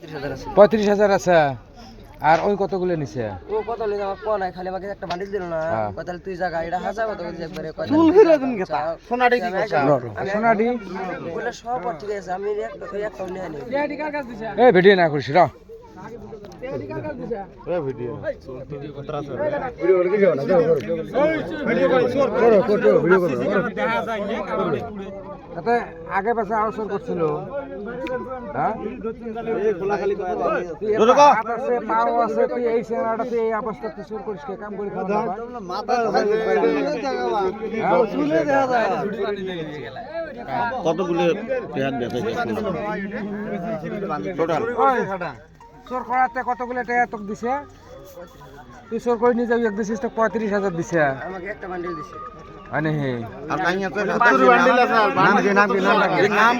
35,000 আছে। 35,000 আছে। আর ওই কতগুলো নিছে? ও কত নিছে আমার কোয়া নাই, খালি আমাকে একটা বান্ডিল দিল না। হ্যাঁ। কত তুই জায়গা এটা হাজার কত করে একবারে কত চুল ফিরে দিন কেতা সোনাডি কি করছ সোনাডি বলে সব ঠিক আছে, আমি একটা নিয়ে আনি। এ ভিডিও না করিস র। ভিডিও তাতে আগে পাশে আলোচনা করছিল। হ্যাঁ হাত আছে, পাও আছে, তুই এই চেহারাটাতে এই অবস্থা তুই চোর করিস কে? কাম করি খাওয়া কতগুলো পেয়ার দেখাইছে টোটাল চোর করাতে কতগুলো টাকা তোকে দিছে? তুই চোর করে নিয়ে যাবি, এক দিছিস তো 35,000 দিছে। আমাকে একটা বান্ডিল দিছে। আনে হে আর কাইয়া তো 70 বান্ডিল আছে নাম কি নাম নাম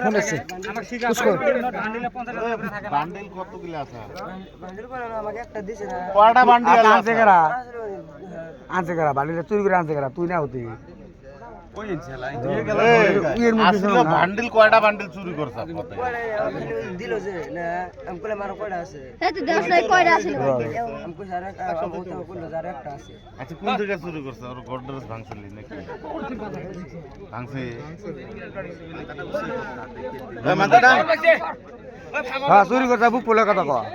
ফোন আছে বান্ডিল কতগুলো আছে বান্ডিল করে আমাকে একটা দিছে না। কয়টা বান্ডিল আনছে কারা? আনছে কারা? বাড়িতে চুরি করে আনছে কারা? তুই না হতি বান্ডিল কয়টা বান্ডিল চুরি করছ দিল যে না আমি কইলাম আরো কয়টা আছে। এই তো দেশ নাই কয়টা আছে আমি কইছি আর একটা আমি তো কইলো আর একটা আছে। আচ্ছা কোন থেকে চুরি করছ আর গডরেজ ভাঙছলি নাকি ভাঙছে এ মাথাটা হ্যাঁ চুরি করতে বুক পোলা কথা কয়।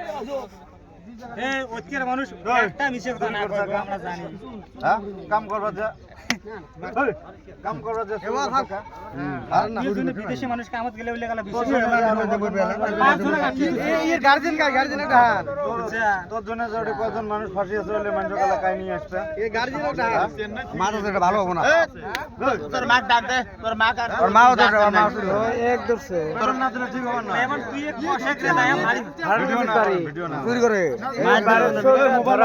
এই ওইকের মানুষ একটা মিছে কথা না কইবো আমরা জানি। হ্যাঁ কাম করবা যা এই কাম করবা যা আর না বিদেশি মানুষ কামত গেলে বলে গেল বিশেষ এর গার্জিয়ান কা গার্জিয়ান একটা হাত তোর জন্য জড়ে কয়জন মানুষ ফাঁসি আছে বলে মানুষ গলা কাই নিয়ে আসছে এই গার্জিয়ান একটা হাত মাথা সেটা ভালো হবে না। তোর মা ডাক দে তোর মা কার আর মাও ধরে মা চুরি হয় এক ধরছে তোর না দিলে ঠিক হবে না এমন তুই এক কষে করে না মারি ভিডিও না চুরি করে মোবাইল